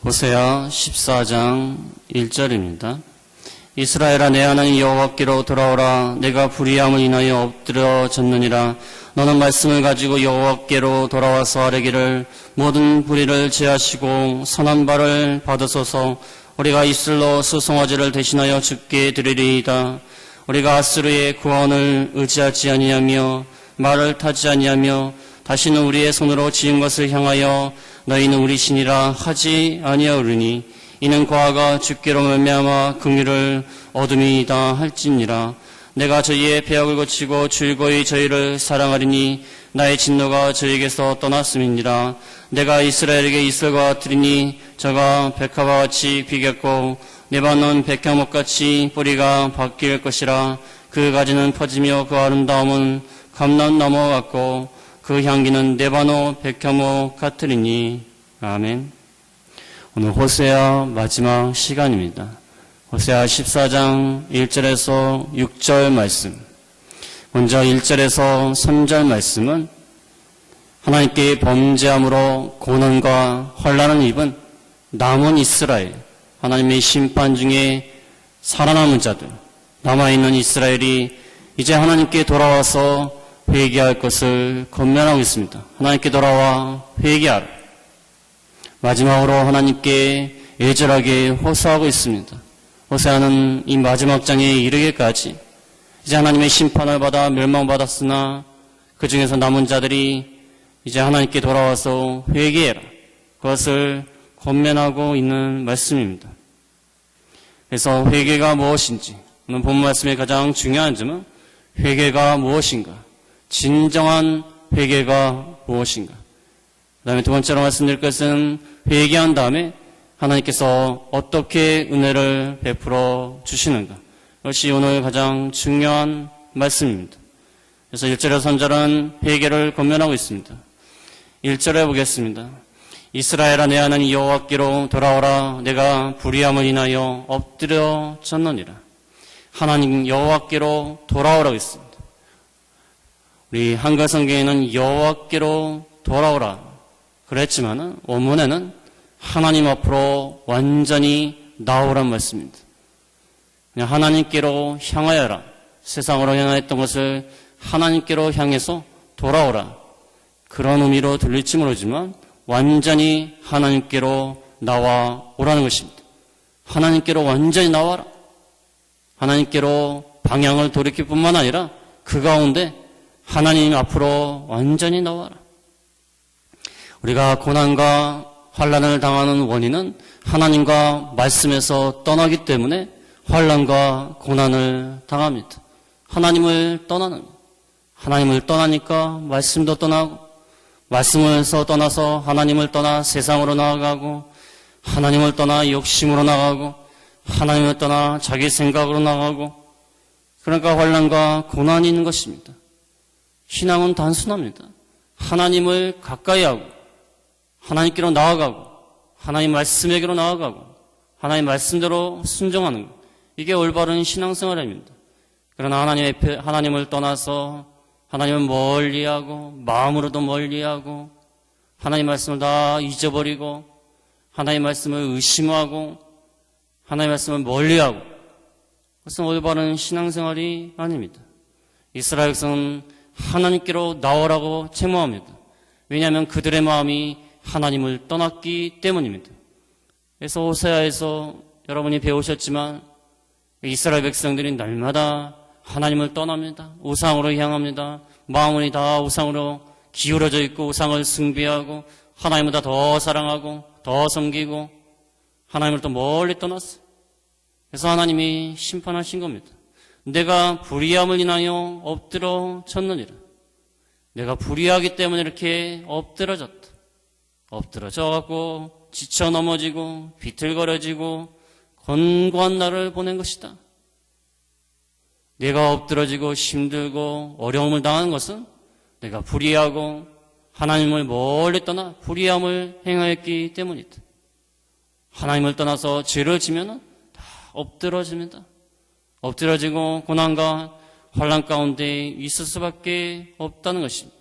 호세아 14장 1절입니다. 이스라엘아, 내 하나님 여호와께로 돌아오라. 내가 불의함을 인하여 엎드려졌느니라. 너는 말씀을 가지고 여호와께로 돌아와서 아뢰기를, 모든 불의를 제하시고 선한 바를 받으소서. 우리가 이슬로 수송아지를 대신하여 주께 드리리이다. 우리가 아스루의 구원을 의지하지 아니하며 말을 타지 아니하며 다시는 우리의 손으로 지은 것을 향하여 너희는 우리 신이라 하지 아니하오리니 이는 고아가 주께로 말미암아 긍휼을 얻음이다 할지니라. 내가 저희의 배역을 고치고 줄거이 저희를 사랑하리니 나의 진노가 저희에게서 떠났음이니라. 내가 이스라엘에게 이슬과 같으리니 저가 백합과 같이 비겠고 레바논 백향목같이 뿌리가 바뀔 것이라. 그 가지는 퍼지며 그 아름다움은 감람나무 같고 그 향기는 레바논 백향목 같으리니. 아멘. 오늘 호세아 마지막 시간입니다. 호세아 14장 1절에서 6절 말씀. 먼저 1절에서 3절 말씀은 하나님께 범죄함으로 고난과 환난을 입은 남은 이스라엘, 하나님의 심판 중에 살아남은 자들, 남아있는 이스라엘이 이제 하나님께 돌아와서 회개할 것을 권면하고 있습니다. 하나님께 돌아와 회개하라. 마지막으로 하나님께 애절하게 호소하고 있습니다. 호세아는 이 마지막 장에 이르기까지 이제 하나님의 심판을 받아 멸망받았으나 그 중에서 남은 자들이 이제 하나님께 돌아와서 회개해라. 그것을 권면하고 있는 말씀입니다. 그래서 회개가 무엇인지, 오늘 본 말씀의 가장 중요한 점은 회개가 무엇인가, 진정한 회개가 무엇인가. 그 다음에 두 번째로 말씀드릴 것은 회개한 다음에 하나님께서 어떻게 은혜를 베풀어 주시는가. 그것이 오늘 가장 중요한 말씀입니다. 그래서 1절에서 3절은 회개를 권면하고 있습니다. 1절에 보겠습니다. 이스라엘아, 내 하나님 여호와께로 돌아오라. 내가 불의함을 인하여 엎드려졌느니라. 하나님 여호와께로 돌아오라고 했습니다. 우리 한글 성경에는 여호와께로 돌아오라 그랬지만은 원문에는 하나님 앞으로 완전히 나오란 말씀입니다. 그냥 하나님께로 향하여라. 세상으로 향하였던 것을 하나님께로 향해서 돌아오라. 그런 의미로 들릴지 모르지만 완전히 하나님께로 나와 오라는 것입니다. 하나님께로 완전히 나와라. 하나님께로 방향을 돌이킬 뿐만 아니라 그 가운데 하나님 앞으로 완전히 나와라. 우리가 고난과 환난을 당하는 원인은 하나님과 말씀에서 떠나기 때문에 환난과 고난을 당합니다. 하나님을 떠나니까 말씀도 떠나고, 말씀에서 떠나서 하나님을 떠나 세상으로 나아가고, 하나님을 떠나 욕심으로 나가고, 하나님을 떠나 자기 생각으로 나가고, 그러니까 환난과 고난이 있는 것입니다. 신앙은 단순합니다. 하나님을 가까이 하고, 하나님께로 나아가고, 하나님 말씀에게로 나아가고, 하나님 말씀대로 순종하는 것. 이게 올바른 신앙생활입니다. 그러나 하나님을 떠나서 하나님을 멀리하고, 마음으로도 멀리하고, 하나님 말씀을 다 잊어버리고, 하나님 말씀을 의심하고, 하나님 말씀을 멀리하고, 그것은 올바른 신앙생활이 아닙니다. 이스라엘 백성은 하나님께로 나오라고 책망합니다. 왜냐하면 그들의 마음이 하나님을 떠났기 때문입니다. 그래서 호세아에서 여러분이 배우셨지만 이스라엘 백성들이 날마다 하나님을 떠납니다. 우상으로 향합니다. 마음이 다 우상으로 기울어져 있고 우상을 숭배하고 하나님보다 더 사랑하고 더 섬기고 하나님을 또 멀리 떠났어요. 그래서 하나님이 심판하신 겁니다. 내가 불의함을 인하여 엎드러졌느니라. 내가 불의하기 때문에 이렇게 엎드러졌다. 엎드러져갖고 지쳐 넘어지고 비틀거려지고 권고한 날을 보낸 것이다. 내가 엎드러지고 힘들고 어려움을 당하는 것은 내가 불의하고 하나님을 멀리 떠나 불의함을 행하였기 때문이다. 하나님을 떠나서 죄를 지면은 다 엎드러집니다. 엎드러지고 고난과 환난 가운데 있을 수밖에 없다는 것입니다.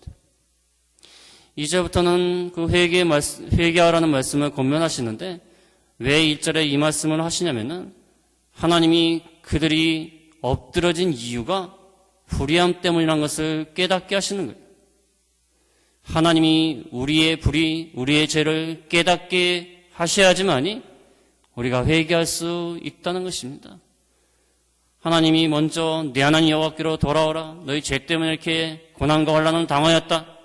이제부터는 그 회개하라는 말씀을 권면하시는데 왜 1절에 이 말씀을 하시냐면은 하나님이 그들이 엎드러진 이유가 불의함 때문이라는 것을 깨닫게 하시는 거예요. 하나님이 우리의 불의, 우리의 죄를 깨닫게 하셔야지만이 우리가 회개할 수 있다는 것입니다. 하나님이 먼저 내 하나님 여호와께로 돌아오라. 너희 죄 때문에 이렇게 고난과 환난을 당하였다.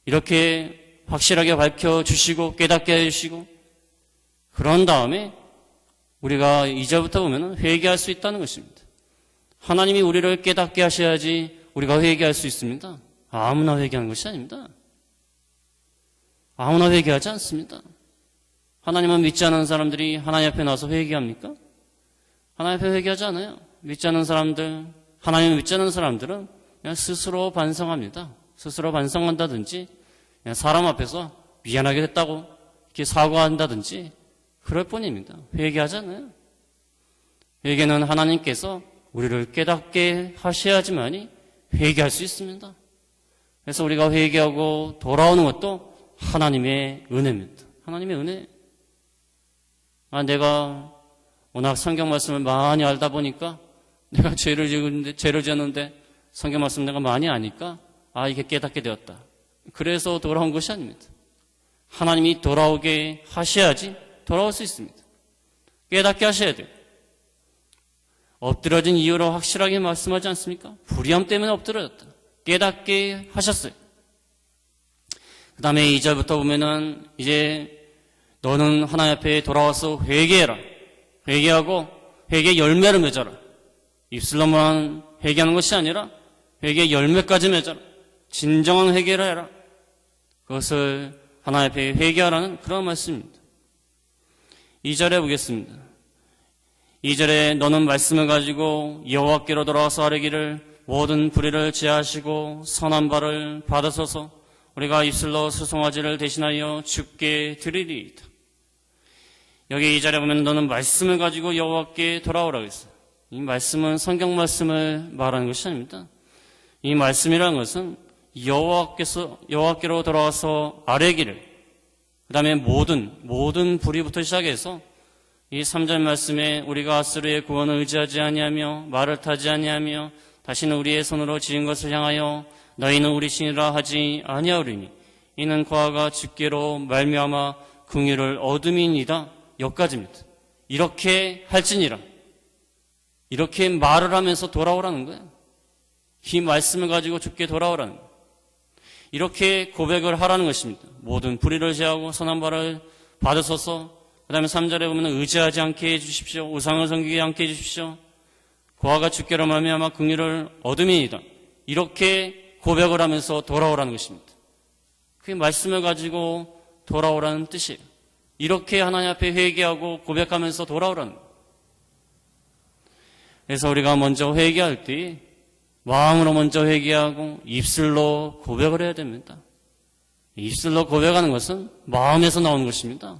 이렇게 확실하게 밝혀주시고 깨닫게 해주시고 그런 다음에 우리가 이제부터 보면 회개할 수 있다는 것입니다. 하나님이 우리를 깨닫게 하셔야지 우리가 회개할 수 있습니다. 아무나 회개하는 것이 아닙니다. 아무나 회개하지 않습니다. 하나님은 믿지 않는 사람들이 하나님 앞에 나와서 회개합니까? 하나님 앞에 회개하지 않아요. 믿지 않는 사람들, 하나님을 믿지 않는 사람들은 그냥 스스로 반성합니다. 스스로 반성한다든지 그냥 사람 앞에서 미안하게 됐다고 이렇게 사과한다든지 그럴 뿐입니다. 회개하지 않아요. 회개는 하나님께서 우리를 깨닫게 하셔야지만이 회개할 수 있습니다. 그래서 우리가 회개하고 돌아오는 것도 하나님의 은혜입니다. 하나님의 은혜. 내가 워낙 성경 말씀을 많이 알다 보니까 내가 죄를 지었는데 성경 말씀 내가 많이 아니까 이게 깨닫게 되었다. 그래서 돌아온 것이 아닙니다. 하나님이 돌아오게 하셔야지 돌아올 수 있습니다. 깨닫게 하셔야 돼요. 엎드러진 이유로 확실하게 말씀하지 않습니까? 불의함 때문에 엎드러졌다. 깨닫게 하셨어요. 그 다음에 2절부터 보면은 이제 너는 하나님 앞에 돌아와서 회개해라. 회개하고 회개 열매를 맺어라. 입술로만 회개하는 것이 아니라 회개 열매까지 맺어라. 진정한 회개를 해라. 그것을 하나님 앞에 회개하라는 그런 말씀입니다. 2절에 보겠습니다. 2절에 너는 말씀을 가지고 여호와께로 돌아와서 아뢰기를 모든 불의를 제하시고 선한 바를 받으소서. 우리가 입술로 수송아지를 대신하여 주께 드리리이다. 여기 2절에 보면 너는 말씀을 가지고 여호와께 돌아오라고 했어요. 이 말씀은 성경 말씀을 말하는 것이 아닙니다. 이 말씀이라는 것은 여호와께로 돌아와서 아뢰기를, 그 다음에 모든 불의부터 시작해서 이 3절 말씀에 우리가 아수르의 구원을 의지하지 아니하며 말을 타지 아니하며 다시는 우리의 손으로 지은 것을 향하여 너희는 우리 신이라 하지 아니하오리니 이는 그와가 주께로 말미암아 긍휼을 얻음이니이다. 여기까지입니다. 이렇게 할지니라. 이렇게 말을 하면서 돌아오라는 거예요. 이 말씀을 가지고 주께 돌아오라는 거예요. 이렇게 고백을 하라는 것입니다. 모든 불의를 제하고 선한 바를 받으소서. 그 다음에 3절에 보면 의지하지 않게 해주십시오. 우상을 섬기지 않게 해주십시오. 그와가 주께로 말미암아 긍휼을 얻음이니이다. 이렇게 고백을 하면서 돌아오라는 것입니다. 그 말씀을 가지고 돌아오라는 뜻이에요. 이렇게 하나님 앞에 회개하고 고백하면서 돌아오라는 거예요. 그래서 우리가 먼저 회개할 때 마음으로 먼저 회개하고 입술로 고백을 해야 됩니다. 입술로 고백하는 것은 마음에서 나오는 것입니다.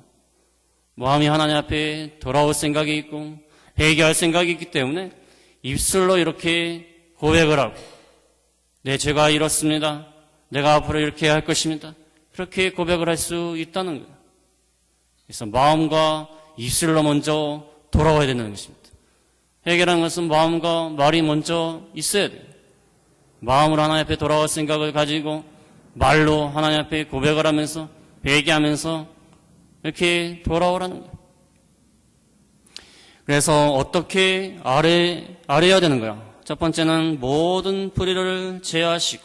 마음이 하나님 앞에 돌아올 생각이 있고 회개할 생각이 있기 때문에 입술로 이렇게 고백을 하고 내 죄가 이렇습니다. 내가 앞으로 이렇게 할 것입니다. 그렇게 고백을 할 수 있다는 거예요. 그래서 마음과 입술로 먼저 돌아와야 되는 것입니다. 회개라는 것은 마음과 말이 먼저 있어야 돼요. 마음으로 하나님 앞에 돌아올 생각을 가지고 말로 하나님 앞에 고백을 하면서 회개하면서 이렇게 돌아오라는 거예요. 그래서 어떻게 아뢰야 되는 거야? 첫 번째는 모든 불의를 제하시고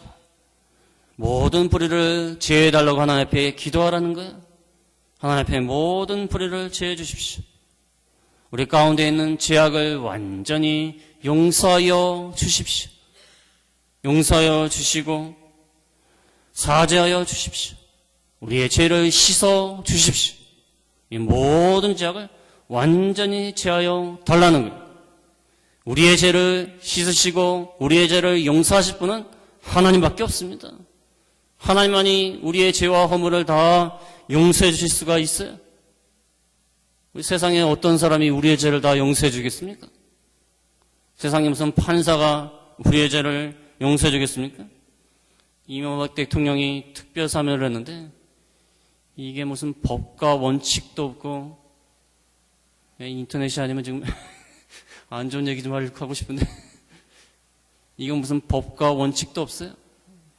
모든 불의를 제해달라고 하나님 앞에 기도하라는 거예요. 하나님 앞에 모든 불의를 제해 주십시오. 우리 가운데 있는 죄악을 완전히 용서하여 주십시오. 용서하여 주시고 사죄하여 주십시오. 우리의 죄를 씻어 주십시오. 이 모든 죄악을 완전히 제하여 달라는 거예요. 우리의 죄를 씻으시고 우리의 죄를 용서하실 분은 하나님밖에 없습니다. 하나님만이 우리의 죄와 허물을 다 용서해 주실 수가 있어요. 우리 세상에 어떤 사람이 우리의 죄를 다 용서해 주겠습니까? 세상에 무슨 판사가 우리의 죄를 용서해 주겠습니까? 이명박 대통령이 특별사면을 했는데 이게 무슨 법과 원칙도 없고 인터넷이 아니면 지금 안 좋은 얘기 좀 하고 싶은데 이건 무슨 법과 원칙도 없어요.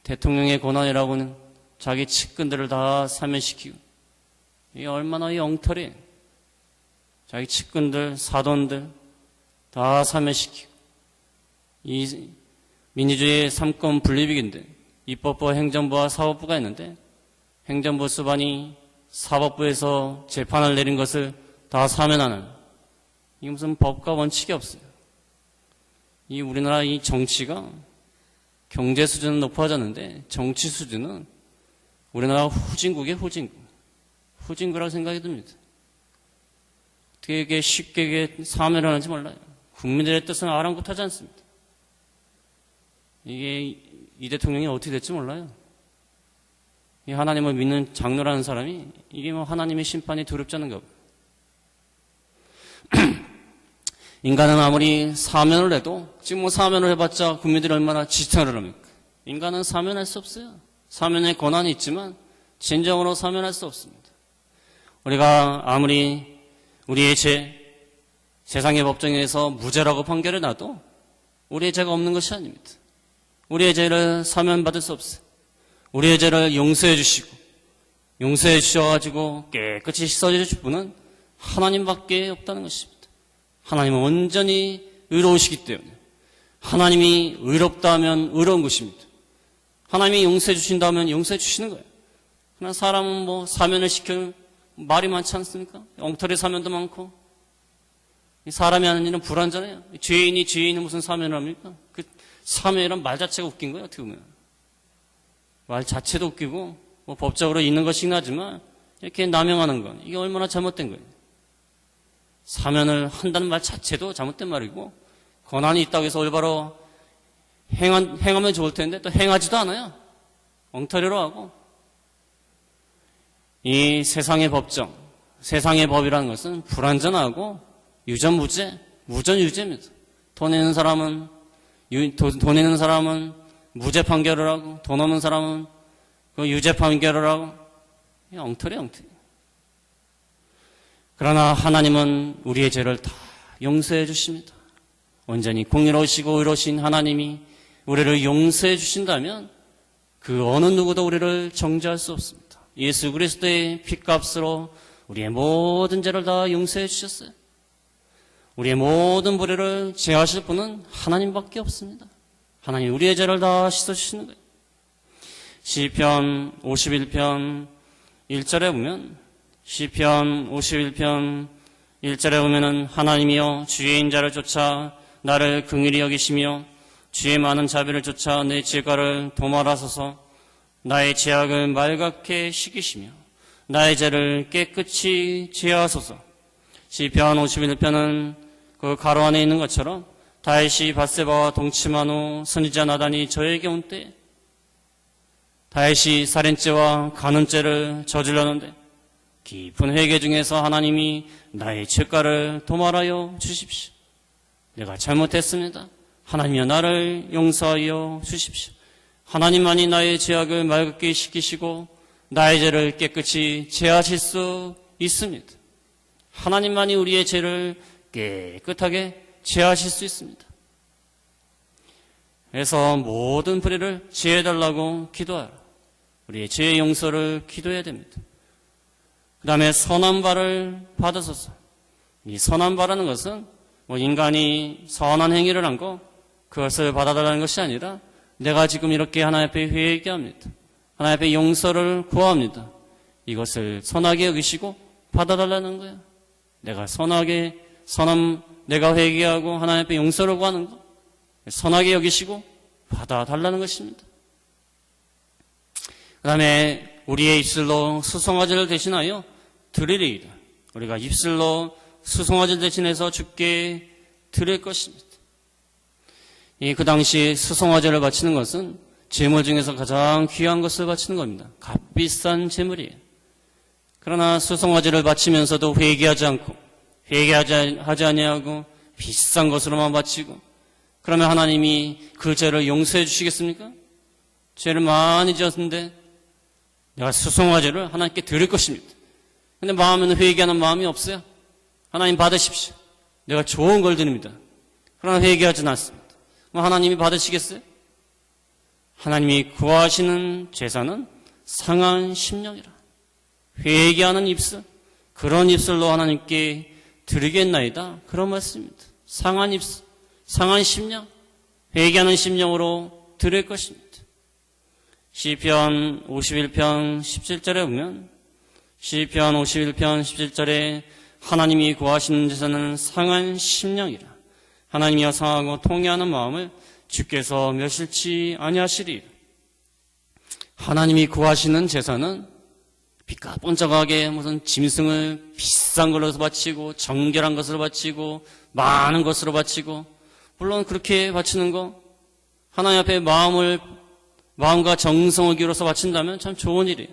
대통령의 권한이라고는 자기 측근들을 다 사면시키고 이게 얼마나 이 엉터리. 자기 측근들, 사돈들 다 사면시키고 이 민주주의의 3권 분립이긴데 입법부와 행정부와 사법부가 있는데 행정부 수반이 사법부에서 재판을 내린 것을 다 사면하는 이게 무슨 법과 원칙이 없어요. 이 우리나라 이 정치가 경제 수준은 높아졌는데 정치 수준은 우리나라 후진국이에요, 후진국. 후진국이라고 생각이 듭니다. 어떻게 이게 쉽게 사면을 하는지 몰라요. 국민들의 뜻은 아랑곳하지 않습니다. 이게 이 대통령이 어떻게 될지 몰라요. 이 하나님을 믿는 장로라는 사람이 이게 뭐 하나님의 심판이 두렵지 않은가 봐요. 인간은 아무리 사면을 해도 지금 뭐 사면을 해봤자 국민들이 얼마나 지탄을 합니까? 인간은 사면할 수 없어요. 사면의 권한이 있지만 진정으로 사면할 수 없습니다. 우리가 아무리 우리의 세상의 법정에서 무죄라고 판결을 놔도 우리의 죄가 없는 것이 아닙니다. 우리의 죄를 사면받을 수 없어요. 우리의 죄를 용서해 주시고 용서해 주셔가지고 깨끗이 씻어주실 분은 하나님밖에 없다는 것입니다. 하나님은 온전히 의로우시기 때문에 하나님이 의롭다 하면 의로운 것입니다. 하나님이 용서해 주신다면 용서해 주시는 거예요. 그러나 사람은 뭐 사면을 시켜 말이 많지 않습니까? 엉터리 사면도 많고 사람이 하는 일은 불완전해요. 죄인이 죄인은 무슨 사면을 합니까? 그 사면이란 말 자체가 웃긴 거예요. 어떻게 보면 말 자체도 웃기고 뭐 법적으로 있는 것이긴 하지만 이렇게 남용하는 건 이게 얼마나 잘못된 거예요. 사면을 한다는 말 자체도 잘못된 말이고 권한이 있다고 해서 올바로 행하면 좋을 텐데 또 행하지도 않아요. 엉터리로 하고 이 세상의 법정, 세상의 법이라는 것은 불완전하고 유전무죄, 무전유죄입니다. 돈 내는 사람은 무죄 판결을 하고 돈 없는 사람은 유죄 판결을 하고 엉터리. 그러나 하나님은 우리의 죄를 다 용서해 주십니다. 온전히 공의로우시고 의로우신 하나님이 우리를 용서해 주신다면 그 어느 누구도 우리를 정죄할 수 없습니다. 예수 그리스도의 핏값으로 우리의 모든 죄를 다 용서해 주셨어요. 우리의 모든 불의를 제하실 분은 하나님밖에 없습니다. 하나님 우리의 죄를 다 씻어주시는 거예요. 시편 51편 1절에 보면 시편 51편 1절에 보면은 하나님이여 주의 인자를 쫓아 나를 긍휼히 여기시며 주의 많은 자비를 쫓아 내 죄가를 도말하소서. 나의 죄악을 말갛게 씻기시며 나의 죄를 깨끗이 제하소서. 시편 51편은 그 가로 안에 있는 것처럼 다윗이 밧세바와 동침한 후 선지자 나단이 저에게 온 때 다윗이 살인죄와 간음죄를 저질렀는데 깊은 회개 중에서 하나님이 나의 죄가를 도말하여 주십시오. 내가 잘못했습니다. 하나님이여 나를 용서하여 주십시오. 하나님만이 나의 죄악을 맑게 씻기시고 나의 죄를 깨끗이 제하실 수 있습니다. 하나님만이 우리의 죄를 깨끗하게 제하실 수 있습니다. 그래서 모든 불의를 제해달라고 기도하라. 우리의 죄의 용서를 기도해야 됩니다. 그 다음에 선한 바를 받으소서. 이 선한 바라는 것은 뭐 인간이 선한 행위를 한 거 그것을 받아달라는 것이 아니라 내가 지금 이렇게 하나님 앞에 회개합니다. 하나님 앞에 용서를 구합니다. 이것을 선하게 여기시고 받아달라는 거예요. 내가 내가 회개하고 하나님 앞에 용서를 구하는 거 선하게 여기시고 받아달라는 것입니다. 그 다음에 우리의 입술로 수송아지를 대신하여 드리리이다. 우리가 입술로 수송아지를 대신해서 주께 드릴 것입니다. 그 당시 수송아지를 바치는 것은 제물 중에서 가장 귀한 것을 바치는 겁니다. 값비싼 제물이에요. 그러나 수송아지를 바치면서도 회개하지 않고 회개하지 아니하고 비싼 것으로만 바치고 그러면 하나님이 그 죄를 용서해 주시겠습니까? 죄를 많이 지었는데 내가 수송아지를 하나님께 드릴 것입니다. 근데 마음에는 회개하는 마음이 없어요. 하나님 받으십시오. 내가 좋은 걸 드립니다. 그러나 회개하지는 않습니다. 그럼 하나님이 받으시겠어요? 하나님이 구하시는 제사는 상한 심령이라. 회개하는 입술, 그런 입술로 하나님께 드리겠나이다. 그런 말씀입니다. 상한 입술, 상한 심령, 회개하는 심령으로 드릴 것입니다. 시편 51편 17절에 보면 시편 51편 17절에 하나님이 구하시는 제사는 상한 심령이라. 하나님이여 상하고 통회하는 마음을 주께서 멸실치 아니하시리라. 하나님이 구하시는 제사는 삐까뻔쩍하게 무슨 짐승을 비싼 걸로 바치고 정결한 것으로 바치고 많은 것으로 바치고, 물론 그렇게 바치는 거 하나님 앞에 마음과 정성을 기울여서 바친다면 참 좋은 일이에요.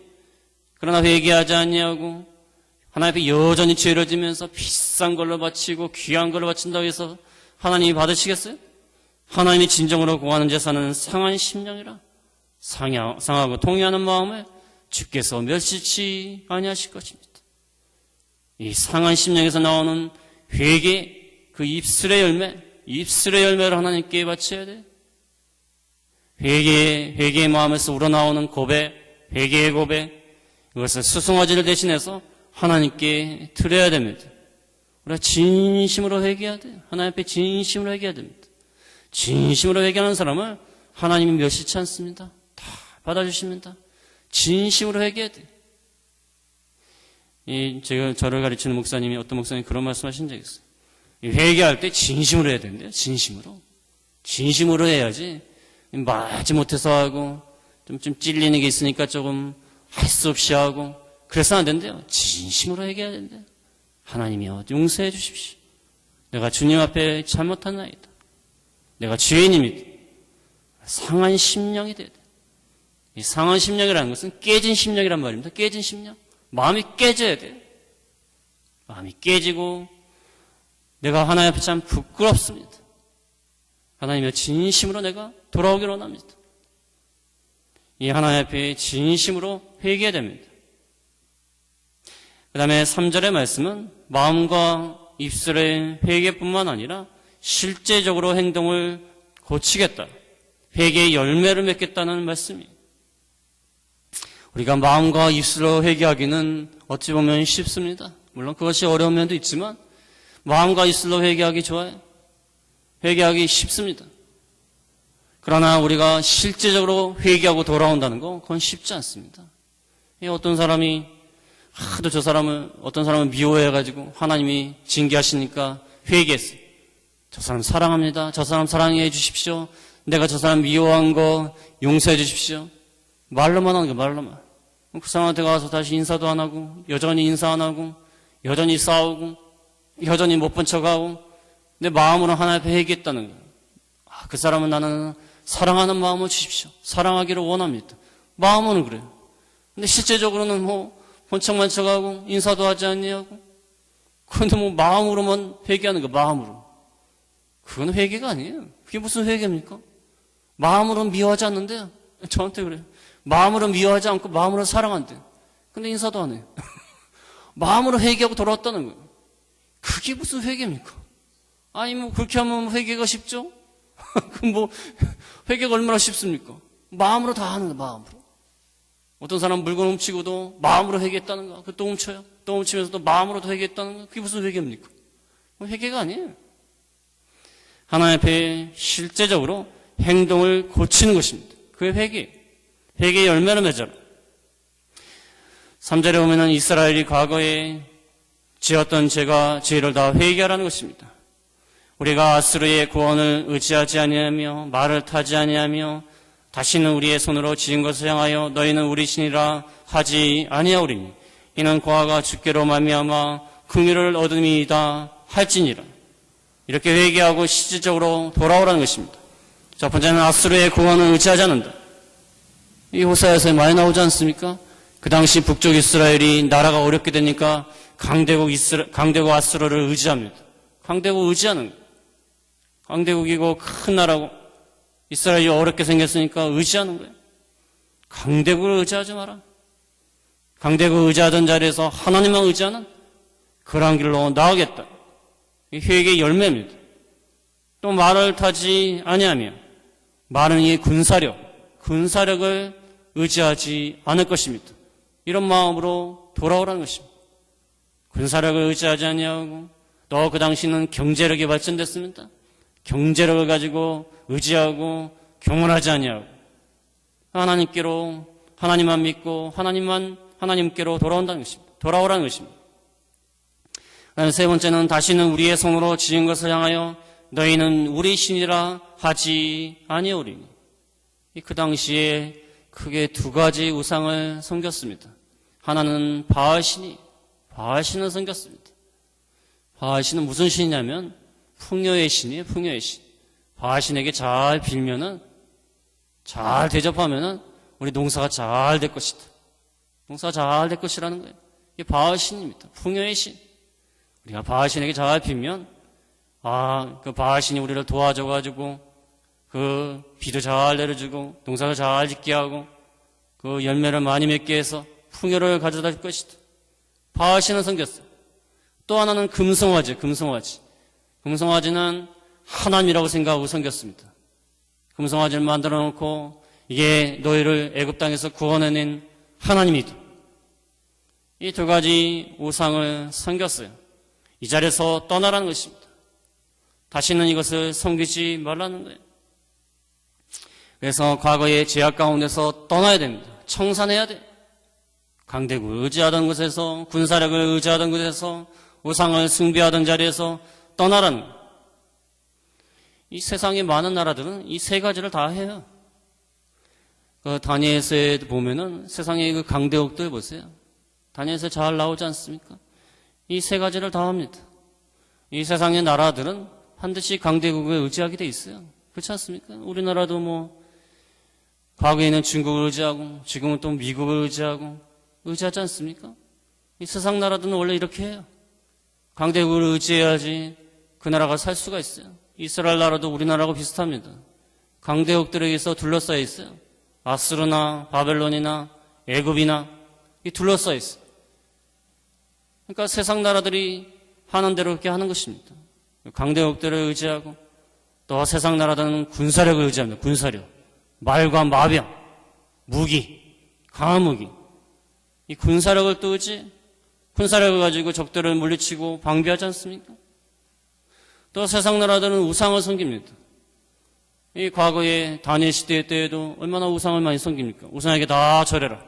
그러나 회개하지 아니하고 하나님 앞에 여전히 죄를 지면서 비싼 걸로 바치고 귀한 걸로 바친다고 해서 하나님이 받으시겠어요? 하나님이 진정으로 구하는 제사는 상한 심령이라. 상하고 통회하는 마음을 주께서 멸시치 아니하실 것입니다. 이 상한 심령에서 나오는 회개, 그 입술의 열매를 하나님께 바쳐야 돼요. 회개의 마음에서 우러나오는 고백, 회개의 고백, 이것을 수송아지를 대신해서 하나님께 드려야 됩니다. 우리가 진심으로 회개해야 돼요. 하나님 앞에 진심으로 회개해야 됩니다. 진심으로 회개하는 사람을 하나님이 멸시치 않습니다. 다 받아주십니다. 진심으로 회개해야 돼요. 제가 저를 가르치는 목사님이, 어떤 목사님이 그런 말씀하신 적이 있어요. 회개할 때 진심으로 해야 된대요. 진심으로 해야지 말하지 못해서 하고 좀 찔리는 게 있으니까 조금 할 수 없이 하고 그래서 안 된대요. 진심으로 회개해야 된대요. 하나님이여 용서해 주십시오. 내가 주님 앞에 잘못한나이다. 내가 죄인입니다. 상한 심령이 돼야 돼요. 이 상한 심령이라는 것은 깨진 심령이란 말입니다. 깨진 심령. 마음이 깨져야 돼요. 마음이 깨지고 내가 하나님 앞에 참 부끄럽습니다. 하나님의 진심으로 내가 돌아오기를 원합니다. 이 하나님 앞에 진심으로 회개해야 됩니다. 그 다음에 3절의 말씀은 마음과 입술의 회개뿐만 아니라 실제적으로 행동을 고치겠다. 회개의 열매를 맺겠다는 말씀이에요. 우리가 마음과 입술로 회개하기는 어찌 보면 쉽습니다. 물론 그것이 어려운 면도 있지만 마음과 입술로 회개하기 좋아요. 회개하기 쉽습니다. 그러나 우리가 실제적으로 회개하고 돌아온다는 거 그건 쉽지 않습니다. 어떤 사람이 하도 어떤 사람을 미워해가지고 하나님이 징계하시니까 회개했어요. 저 사람 사랑합니다. 저 사람 사랑해 주십시오. 내가 저 사람 미워한 거 용서해 주십시오. 말로만 하는 거예요. 말로만. 그 사람한테 가서 다시 인사도 안 하고 여전히 인사 안 하고 여전히 싸우고 여전히 못 본 척하고 내 마음으로 하나님 앞에 회개했다는 거예요. 그 사람은 나는 사랑하는 마음을 주십시오. 사랑하기를 원합니다. 마음으로는 그래요. 근데 실제적으로는 본척만 척하고 인사도 하지 않냐고. 그런데 마음으로만 회개하는 거 마음으로. 그건 회개가 아니에요. 그게 무슨 회개입니까? 마음으로는 미워하지 않는데요. 저한테 그래요. 마음으로 미워하지 않고 마음으로 사랑한대요. 근데 인사도 안 해요. 마음으로 회개하고 돌아왔다는 거예요. 그게 무슨 회개입니까? 아니 그렇게 하면 회개가 쉽죠? 그럼 회개가 얼마나 쉽습니까? 마음으로 다 하는 거예요. 마음으로. 어떤 사람 물건 훔치고도 마음으로 회개했다는 거. 또 훔쳐요. 또 훔치면서 또 마음으로 도 회개했다는 거. 그게 무슨 회개입니까? 회개가 아니에요. 하나님 앞에 실제적으로 행동을 고치는 것입니다. 그게 회개예요. 회개의 열매를 맺어라. 3절에 보면은 이스라엘이 과거에 지었던 죄를 다 회개하라는 것입니다. 우리가 아수르의 구원을 의지하지 아니하며 말을 타지 아니하며 다시는 우리의 손으로 지은 것을 향하여 너희는 우리 신이라 하지 아니하오리니 이는 고아가 주께로 말미암아 긍휼을 얻음이다 할지니라. 이렇게 회개하고 실질적으로 돌아오라는 것입니다. 첫 번째는 아수르의 구원을 의지하지 않는다. 이 호사야서에 많이 나오지 않습니까? 그 당시 북쪽 이스라엘이 나라가 어렵게 되니까 강대국 아수르를 의지합니다. 강대국 의지하는 거예요. 강대국이고 큰 나라고 이스라엘이 어렵게 생겼으니까 의지하는 거예요. 강대국을 의지하지 마라. 강대국 의지하던 자리에서 하나님만 의지하는 그러한 길로 나아가겠다. 회개의 열매입니다. 또 말을 타지 아니하며 말은 이 군사력을 의지하지 않을 것입니다. 이런 마음으로 돌아오라는 것입니다. 군사력을 의지하지 아니하고 또 그 당시는 경제력이 발전됐습니다. 경제력을 가지고 의지하고 경원하지 아니하고 하나님께로 하나님만 믿고 하나님께로 돌아온다는 것입니다. 돌아오라는 것입니다. 그다음에 세 번째는 다시는 우리의 손으로 지은 것을 향하여 너희는 우리 신이라 하지 아니하리니. 그 당시에 크게 두 가지 우상을 섬겼습니다. 하나는 바알신을 섬겼습니다. 바알신은 무슨 신이냐면 풍요의 신이에요. 풍요의 신. 바알신에게 잘 빌면은, 잘 대접하면은 우리 농사가 잘 될 것이다. 농사가 잘 될 것이라는 거예요. 이게 바알신입니다. 풍요의 신. 우리가 바알신에게 잘 빌면 그 바알신이 우리를 도와줘가지고 그 비도 잘 내려주고 농사를 잘 짓게 하고 그 열매를 많이 맺게 해서 풍요를 가져다 줄 것이다. 바알신을 섬겼어요. 또 하나는 금송아지. 금송아지는 하나님이라고 생각하고 섬겼습니다. 금송아지를 만들어 놓고 이게 너희를 애굽 땅에서 구원해낸 하나님이다. 이 두 가지 우상을 섬겼어요. 이 자리에서 떠나라는 것입니다. 다시는 이것을 섬기지 말라는 거예요. 그래서 과거의 죄악 가운데서 떠나야 됩니다. 청산해야 돼요. 강대국을 의지하던 곳에서, 군사력을 의지하던 곳에서, 우상을 숭배하던 자리에서 떠나라는 거예요. 이 세상의 많은 나라들은 이 세 가지를 다 해요. 그 다니엘서에 보면은 세상의 그 강대국들 보세요. 다니엘서에 잘 나오지 않습니까? 이 세 가지를 다 합니다. 이 세상의 나라들은 반드시 강대국을 의지하게 돼 있어요. 그렇지 않습니까? 우리나라도 과거에는 중국을 의지하고 지금은 또 미국을 의지하지 않습니까? 이 세상 나라들은 원래 이렇게 해요. 강대국을 의지해야지 그 나라가 살 수가 있어요. 이스라엘 나라도 우리나라하고 비슷합니다. 강대국들에 의해서 둘러싸여 있어요. 아스르나 바벨론이나 애굽이나 둘러싸여 있어요. 그러니까 세상 나라들이 하는 대로 그렇게 하는 것입니다. 강대국들을 의지하고 또 세상 나라들은 군사력을 의지합니다. 군사력. 말과 마병, 무기, 강한 무기. 이 군사력을 또 군사력을 가지고 적들을 물리치고 방비하지 않습니까? 또 세상 나라들은 우상을 섬깁니다. 이 과거의 다니엘 시대 때에도 얼마나 우상을 많이 섬깁니까? 우상에게 다 절해라.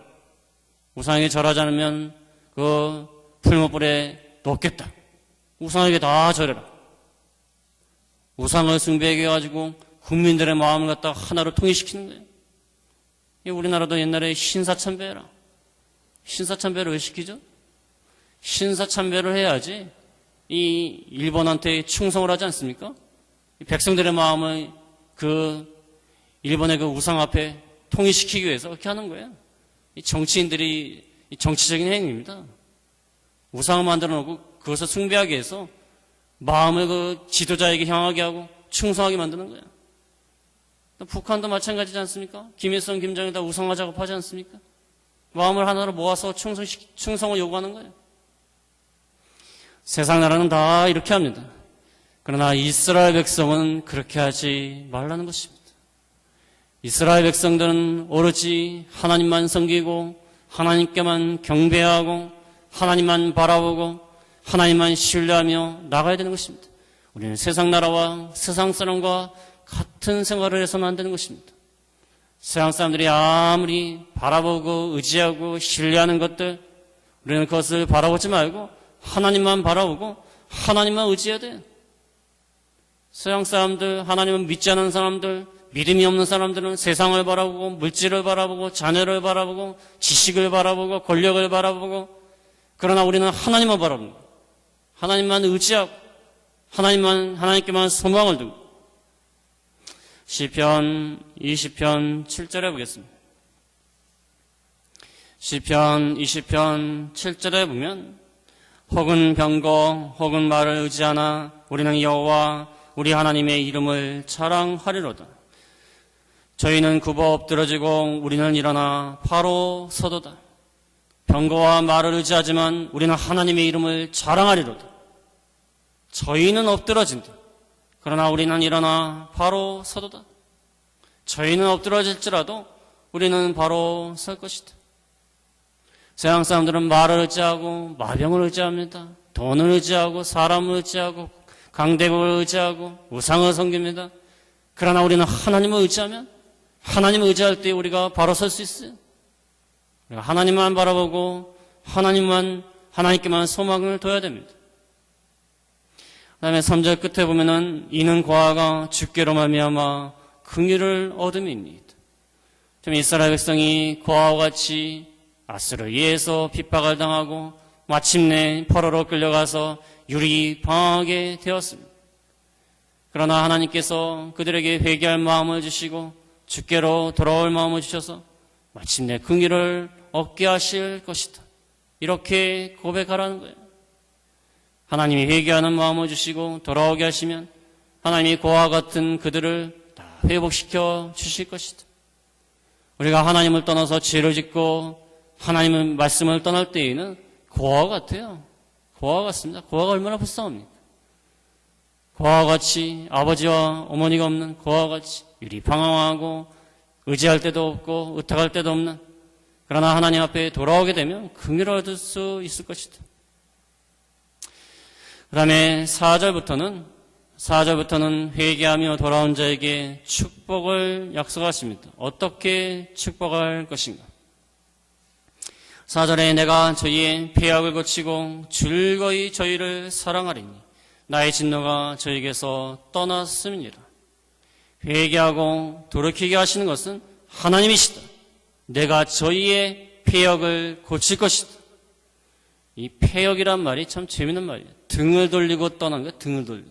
우상에게 절하지 않으면 그 풀무불에 넣겠다. 우상에게 다 절해라. 우상을 숭배해 가지고 국민들의 마음을 갖다 하나로 통일시키는 거예요. 우리나라도 옛날에 신사참배해라. 신사참배를 왜 시키죠? 신사참배를 해야지 이 일본한테 충성을 하지 않습니까? 백성들의 마음을 그 일본의 그 우상 앞에 통일시키기 위해서 그렇게 하는 거예요. 이 정치인들이 정치적인 행위입니다. 우상을 만들어 놓고 그것을 숭배하기 위해서 마음을 그 지도자에게 향하게 하고 충성하게 만드는 거예요. 북한도 마찬가지지 않습니까? 김일성, 김정일 다 우상화 작업하지 않습니까? 마음을 하나로 모아서 충성을 요구하는 거예요. 세상 나라는 다 이렇게 합니다. 그러나 이스라엘 백성은 그렇게 하지 말라는 것입니다. 이스라엘 백성들은 오로지 하나님만 섬기고 하나님께만 경배하고 하나님만 바라보고 하나님만 신뢰하며 나가야 되는 것입니다. 우리는 세상 나라와 세상 사람과 같은 생활을 해서는 안 되는 것입니다. 세상 사람들이 아무리 바라보고 의지하고 신뢰하는 것들, 우리는 그것을 바라보지 말고 하나님만 바라보고 하나님만 의지해야 돼요. 세상 사람들, 하나님을 믿지 않는 사람들, 믿음이 없는 사람들은 세상을 바라보고 물질을 바라보고 자녀를 바라보고 지식을 바라보고 권력을 바라보고, 그러나 우리는 하나님만 바라보는 거예요. 하나님만 의지하고 하나님께만 소망을 두고. 시편 20편 7절에 보겠습니다. 시편 20편 7절에 보면 혹은 병거 혹은 말을 의지하나 우리는 여호와 우리 하나님의 이름을 자랑하리로다. 저희는 굽어 엎드러지고 우리는 일어나 바로 서도다. 병거와 말을 의지하지만 우리는 하나님의 이름을 자랑하리로다. 저희는 엎드러진다. 그러나 우리는 일어나 바로 서도다. 저희는 엎드러질지라도 우리는 바로 설 것이다. 세상 사람들은 말을 의지하고 마병을 의지합니다. 돈을 의지하고 사람을 의지하고 강대국을 의지하고 우상을 섬깁니다. 그러나 우리는 하나님을 의지하면 하나님을 의지할 때 우리가 바로 설 수 있어요. 우리가 하나님만 바라보고 하나님께만 소망을 둬야 됩니다. 그 다음에 3절 끝에 보면은 이는 고아가 주께로 말미암아 긍휼을 얻음이니이다. 좀 이스라엘 백성이 고아와 같이 아스르에서 핍박을 당하고 마침내 포로로 끌려가서 유리 방황하게 되었습니다. 그러나 하나님께서 그들에게 회개할 마음을 주시고 주께로 돌아올 마음을 주셔서 마침내 긍휼을 얻게 하실 것이다. 이렇게 고백하라는 거예요. 하나님이 회개하는 마음을 주시고 돌아오게 하시면 하나님이 고아와 같은 그들을 다 회복시켜 주실 것이다. 우리가 하나님을 떠나서 죄를 짓고 하나님의 말씀을 떠날 때에는 고아와 같아요. 고아와 같습니다. 고아가 얼마나 불쌍합니까? 고아와 같이 아버지와 어머니가 없는 고아와 같이 유리방황하고 의지할 때도 없고 의탁할 때도 없는, 그러나 하나님 앞에 돌아오게 되면 긍휼을 얻을 수 있을 것이다. 그 다음에 4절부터는 회개하며 돌아온 자에게 축복을 약속하십니다. 어떻게 축복할 것인가? 4절에 내가 저희의 폐역을 고치고 즐거이 저희를 사랑하리니 나의 진노가 저희에게서 떠났음이니라. 회개하고 돌이키게 하시는 것은 하나님이시다. 내가 저희의 폐역을 고칠 것이다. 이 폐역이란 말이 참 재밌는 말이에요. 등을 돌리고 떠난 거예요. 등을 돌리고.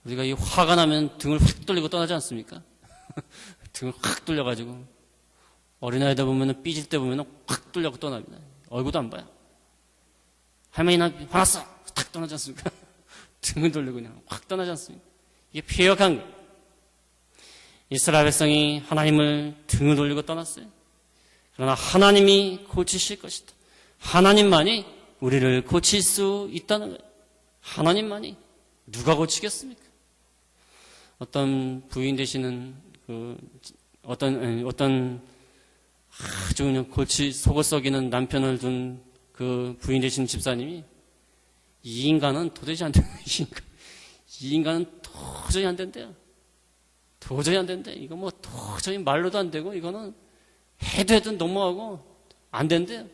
우리가 이 화가 나면 등을 확 돌리고 떠나지 않습니까? 등을 확 돌려가지고 어린아이들 보면은 삐질 때 보면은 확 돌려고 떠납니다. 얼굴도 안 봐요. 할머니나 화났어! 탁 떠나지 않습니까? 등을 돌리고 그냥 확 떠나지 않습니까? 이게 폐역한 거예요. 이스라엘 백성이 하나님을 등을 돌리고 떠났어요. 그러나 하나님이 고치실 것이다. 하나님만이 우리를 고칠 수 있다는 거예요. 하나님만이. 누가 고치겠습니까? 어떤 부인 되시는 어떤 아주 그냥 속을 썩이는 남편을 둔 그 부인 되시는 집사님이 이 인간은 도저히 안 된다. 이 인간은 도저히 안 된대요. 도저히 안 된대. 이거 뭐 도저히 말로도 안 되고 이거는 해도 넘어가고 안 된대요.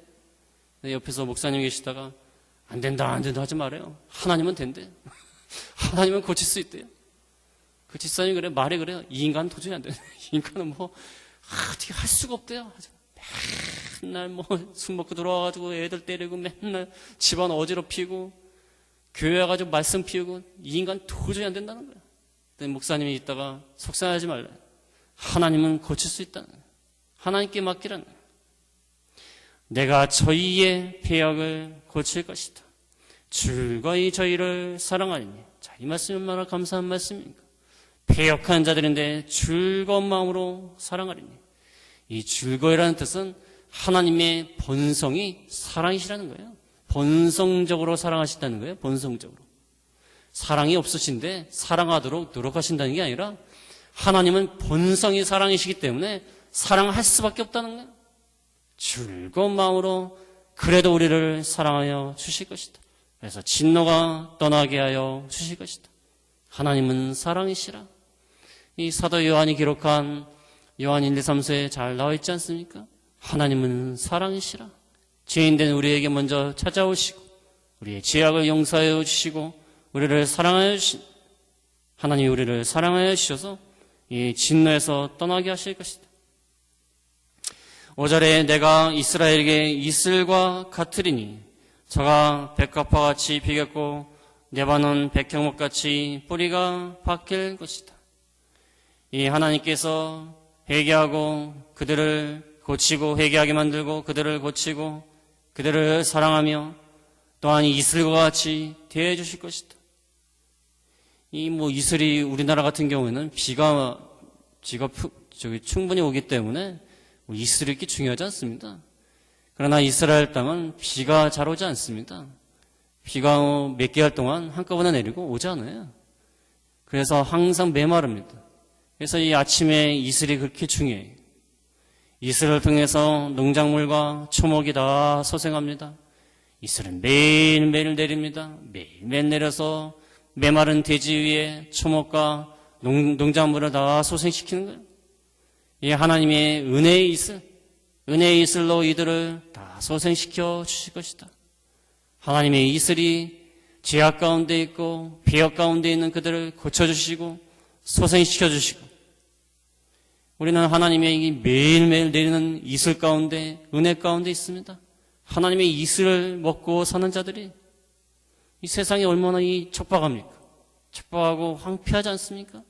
옆에서 목사님 계시다가 안 된다 하지 말아요. 하나님은 된대요. 하나님은 고칠 수 있대요. 그 집사님이 그래, 말이 그래요. 이 인간은 도저히 안 돼. 이 인간은 어떻게 할 수가 없대요. 맨날 술 먹고 들어와가지고 애들 때리고 맨날 집안 어지럽히고 교회 와가지고 말씀 피우고 이 인간 도저히 안 된다는 거예요. 근데 목사님이 있다가 속상하지 말라. 하나님은 고칠 수 있다는 거예요. 하나님께 맡기라는 거예요. 내가 저희의 폐역을 고칠 것이다. 즐거이 저희를 사랑하리니. 자, 이 말씀이 얼마나 감사한 말씀입니까? 폐역한 자들인데 즐거운 마음으로 사랑하리니. 이 즐거이라는 뜻은 하나님의 본성이 사랑이시라는 거예요. 본성적으로 사랑하신다는 거예요. 본성적으로. 사랑이 없으신데 사랑하도록 노력하신다는 게 아니라 하나님은 본성이 사랑이시기 때문에 사랑할 수밖에 없다는 거예요. 즐거운 마음으로 그래도 우리를 사랑하여 주실 것이다. 그래서 진노가 떠나게 하여 주실 것이다. 하나님은 사랑이시라. 이 사도 요한이 기록한 요한 1, 2, 3서에 잘 나와 있지 않습니까? 하나님은 사랑이시라. 죄인된 우리에게 먼저 찾아오시고 우리의 죄악을 용서하여 주시고 우리를 사랑하여 주신 하나님이 우리를 사랑하여 주셔서 이 진노에서 떠나게 하실 것이다. 5절에 내가 이스라엘에게 이슬과 같으리니 저가 백합화 같이 피겠고 레바논 백향목 같이 뿌리가 박힐 것이다. 이 하나님께서 회개하고 그들을 고치고 회개하게 만들고 그들을 고치고 그들을 사랑하며 또한 이슬과 같이 대해 주실 것이다. 이 이슬이 우리나라 같은 경우에는 비가 충분히 오기 때문에 이슬이 이렇게 중요하지 않습니다. 그러나 이스라엘 땅은 비가 잘 오지 않습니다. 비가 몇 개월 동안 한꺼번에 내리고 오지 않아요. 그래서 항상 메마릅니다. 그래서 이 아침에 이슬이 그렇게 중요해요. 이슬을 통해서 농작물과 초목이 다 소생합니다. 이슬은 매일매일 내립니다. 매일매일 내려서 메마른 대지 위에 초목과 농작물을 다 소생시키는 거예요. 이 하나님의 은혜의 이슬, 은혜의 이슬로 이들을 다 소생시켜 주실 것이다. 하나님의 이슬이 죄악 가운데 있고 비역 가운데 있는 그들을 고쳐주시고 소생시켜 주시고, 우리는 하나님의 이 매일매일 내리는 이슬 가운데, 은혜 가운데 있습니다. 하나님의 이슬을 먹고 사는 자들이 이 세상이 얼마나 이 척박합니까? 척박하고 황폐하지 않습니까?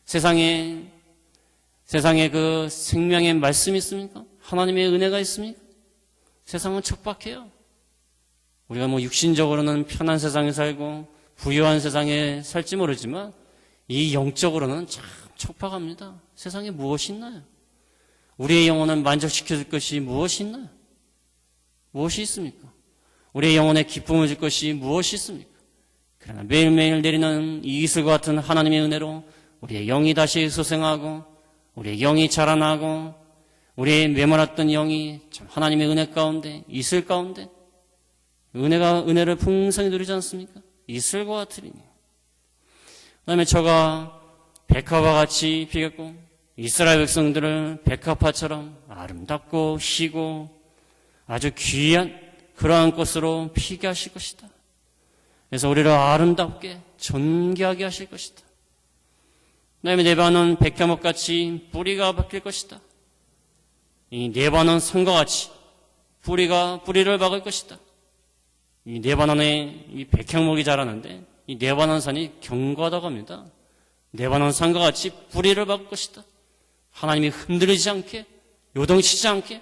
세상에 그 생명의 말씀이 있습니까? 하나님의 은혜가 있습니까? 세상은 척박해요. 우리가 뭐 육신적으로는 편한 세상에 살고 부유한 세상에 살지 모르지만 이 영적으로는 참 척박합니다. 세상에 무엇이 있나요? 우리의 영혼을 만족시켜줄 것이 무엇이 있나요? 무엇이 있습니까? 우리의 영혼에 기쁨을 줄 것이 무엇이 있습니까? 그러나 매일매일 내리는 이 이슬과 같은 하나님의 은혜로 우리의 영이 다시 소생하고 우리의 영이 자라나고 우리의 메말랐던 영이 참 하나님의 은혜 가운데, 이슬 가운데 은혜를 풍성히 누리지 않습니까? 이슬과 같으리니. 그 다음에 저가 백합과 같이 피겠고 이스라엘 백성들을 백합화처럼 아름답고 희고 아주 귀한 그러한 꽃으로 피게 하실 것이다. 그래서 우리를 아름답게 존귀하게 하실 것이다. 그 다음에 네바논 백향목같이 뿌리가 박힐 것이다. 이 네바논 산과 같이 뿌리를 박을 것이다. 이 네바논에 이 백향목이 자라는데 이 네바논 산이 견고하다고 합니다. 네바논 산과 같이 뿌리를 박을 것이다. 하나님이 흔들리지 않게, 요동치지 않게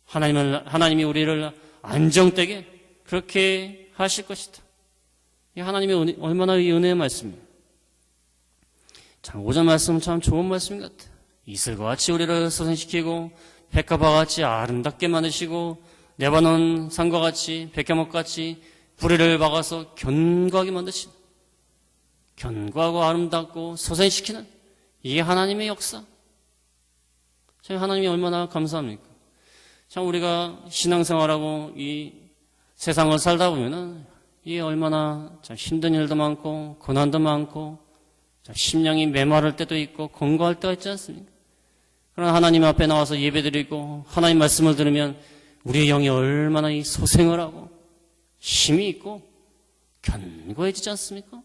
하나님이 우리를 안정되게 그렇게 하실 것이다. 이 하나님의 얼마나 이 은혜의 말씀이에요. 참 오전 말씀은 참 좋은 말씀 같아요. 이슬과 같이 우리를 소생시키고 백합과 같이 아름답게 만드시고 네바논 산과 같이 백향목 같이 뿌리를 박아서 견고하게 만드시는, 견고하고 아름답고 소생시키는 이게 하나님의 역사. 참 하나님이 얼마나 감사합니까? 참 우리가 신앙생활하고 이 세상을 살다 보면은 이게 얼마나 참 힘든 일도 많고 고난도 많고 참 심령이 메마를 때도 있고 권고할 때가 있지 않습니까? 그러나 하나님 앞에 나와서 예배드리고 하나님 말씀을 들으면 우리의 영이 얼마나 이 소생을 하고 힘이 있고 견고해지지 않습니까?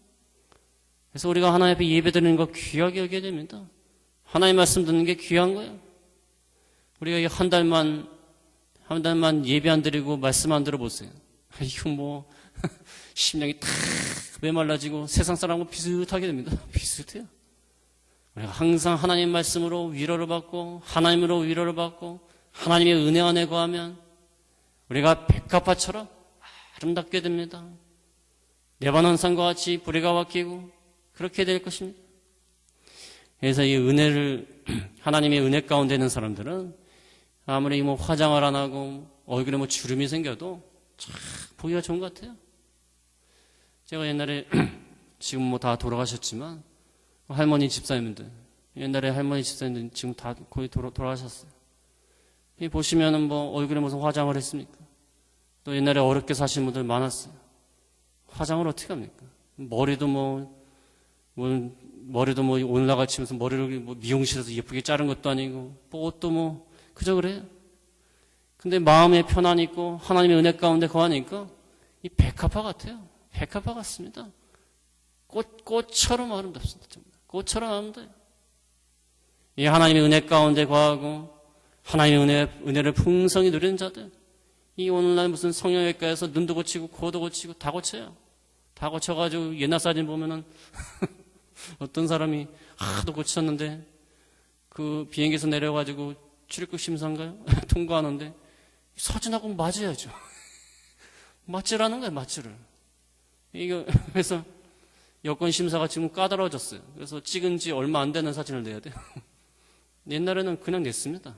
그래서 우리가 하나님 앞에 예배드리는 거 귀하게 여겨야 됩니다. 하나님 말씀 듣는 게 귀한 거예요. 우리가 한 달만 예배 안 드리고 말씀 안 들어보세요. 이거 뭐 심령이 탁 메말라지고 세상 사람하고 비슷하게 됩니다. 비슷해요. 우리가 항상 하나님 말씀으로 위로를 받고 하나님으로 위로를 받고 하나님의 은혜 안에 거하면 우리가 백합화처럼 아름답게 됩니다. 네바논 산과 같이 뿌리가 박히고 그렇게 될 것입니다. 그래서 이 은혜를, 하나님의 은혜 가운데 있는 사람들은 아무리 뭐 화장을 안 하고 얼굴에 뭐 주름이 생겨도 참 보기가 좋은 것 같아요. 제가 옛날에 지금 뭐 다 돌아가셨지만 할머니 집사님들, 옛날에 할머니 집사님들 지금 다 거의 돌아가셨어요. 보시면은 뭐 얼굴에 무슨 화장을 했습니까? 또 옛날에 어렵게 사신 분들 많았어요. 화장을 어떻게 합니까? 머리도 뭐 오늘날같이 무슨 머리를 뭐 미용실에서 예쁘게 자른 것도 아니고 뭐 옷도 뭐 그저 그래요. 근데 마음에 편안이 있고 하나님의 은혜 가운데 거하니까 이 백합화 같아요. 백합화 같습니다. 꽃처럼 아름답습니다. 꽃처럼 아름다워요. 이 하나님의 은혜 가운데 거하고 하나님의 은혜를 풍성히 누리는 자들, 이 오늘날 무슨 성형외과에서 눈도 고치고 코도 고치고 다 고쳐요. 다 고쳐가지고 옛날 사진 보면은 어떤 사람이 하도 고쳤는데 그 비행기에서 내려가지고 출입국 심사인가요? 통과하는데 사진하고 맞아야죠. 맞지라는 거예요, 맞지를. 이거 그래서 여권 심사가 지금 까다로워졌어요. 그래서 찍은 지 얼마 안 되는 사진을 내야 돼요. 옛날에는 그냥 냈습니다.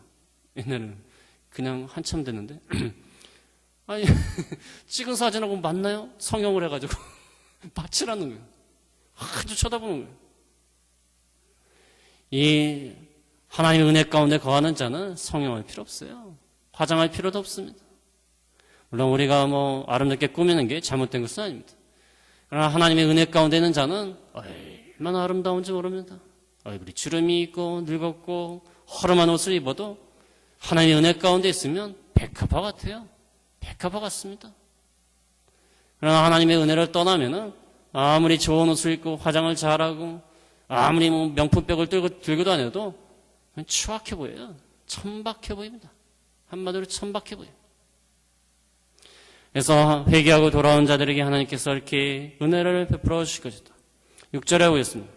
옛날에는 그냥 한참 됐는데 아니 찍은 사진하고 맞나요? 성형을 해가지고 받치라는 거예요. 아주 쳐다보는 거예요. 이 하나님의 은혜 가운데 거하는 자는 성형할 필요 없어요. 화장할 필요도 없습니다. 물론 우리가 뭐 아름답게 꾸미는 게 잘못된 것은 아닙니다. 그러나 하나님의 은혜 가운데 있는 자는 얼마나 아름다운지 모릅니다. 얼굴이 주름이 있고 늙었고 허름한 옷을 입어도 하나님의 은혜 가운데 있으면 백합화 같아요. 백합화 같습니다. 그러나 하나님의 은혜를 떠나면은 아무리 좋은 옷을 입고 화장을 잘하고 아무리 뭐 명품백을 들고 다녀도 추악해 보여요. 천박해 보입니다. 한마디로 천박해 보여요. 그래서 회개하고 돌아온 자들에게 하나님께서 이렇게 은혜를 베풀어 주실 것이다. 6절에 보겠습니다.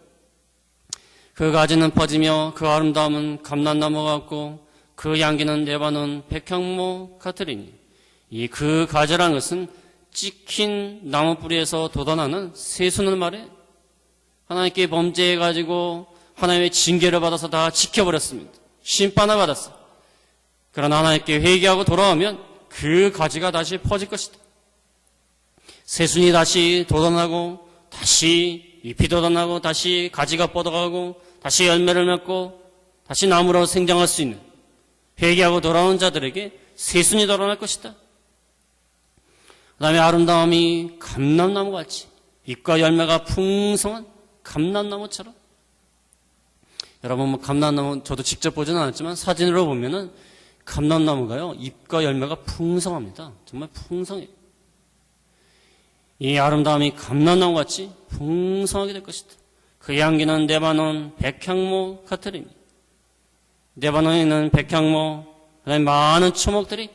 그 가지는 퍼지며 그 아름다움은 감람나무 같고 그 향기는 레바논 백향목 같으리니 이 그 가지라는 것은 찍힌 나무 뿌리에서 돋아나는 새수는 말에 하나님께 범죄해가지고 하나님의 징계를 받아서 다 지켜버렸습니다. 심판을 받았어요. 그러나 하나님께 회개하고 돌아오면 그 가지가 다시 퍼질 것이다. 새순이 다시 돋아나고 다시 잎이 돋아나고 다시 가지가 뻗어가고 다시 열매를 맺고 다시 나무로 생장할 수 있는 회개하고 돌아오는 자들에게 새순이 돋아날 것이다. 그 다음에 아름다움이 감람나무 같이 잎과 열매가 풍성한 감람나무처럼. 여러분 뭐 감람나무 저도 직접 보지는 않았지만 사진으로 보면은 감람나무가요 잎과 열매가 풍성합니다. 정말 풍성해요. 이 아름다움이 감람나무 같이 풍성하게 될 것이다. 그 향기는 레바논 백향목 같으리니 레바논에 있는 백향목 그다음에 많은 초목들이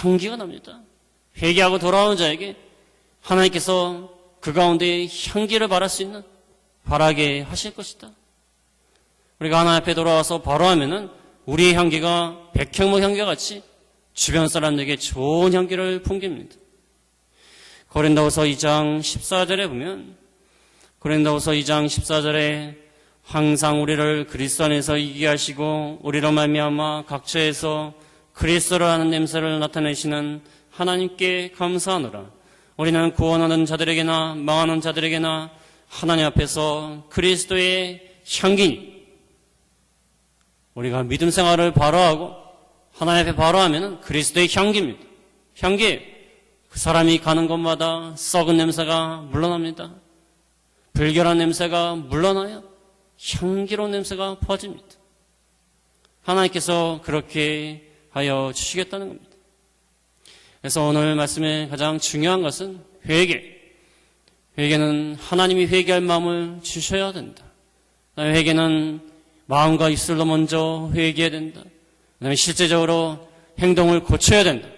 향기가 납니다. 회개하고 돌아오는 자에게 하나님께서 그 가운데 향기를 발할 수 있는 바라게 하실 것이다. 우리가 하나님 앞에 돌아와서 바로 하면은 우리의 향기가 백향목 향기와 같이 주변 사람들에게 좋은 향기를 풍깁니다. 고린도후서 2장 14절에 보면 고린도후서 2장 14절에 항상 우리를 그리스도 안에서 이기게 하시고 우리로 말미암아 각처에서 그리스도를 아는 냄새를 나타내시는 하나님께 감사하노라. 우리는 구원하는 자들에게나 망하는 자들에게나 하나님 앞에서 그리스도의 향기니 우리가 믿음 생활을 바로 하고 하나님 앞에 바로 하면은 그리스도의 향기입니다. 향기예요. 그 사람이 가는 곳마다 썩은 냄새가 물러납니다. 불결한 냄새가 물러나요. 향기로운 냄새가 퍼집니다. 하나님께서 그렇게 하여 주시겠다는 겁니다. 그래서 오늘 말씀의 가장 중요한 것은 회개. 회개는 하나님이 회개할 마음을 주셔야 된다. 회개는 마음과 입술로 먼저 회개해야 된다. 그다음에 실제적으로 행동을 고쳐야 된다.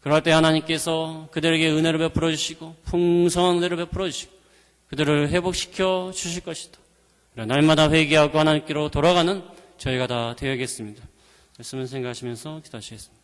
그럴 때 하나님께서 그들에게 은혜를 베풀어 주시고 풍성한 은혜를 베풀어 주시고 그들을 회복시켜 주실 것이다. 날마다 회개하고 하나님께로 돌아가는 저희가 다 되어야겠습니다. 말씀을 생각하시면서 기도하시겠습니다.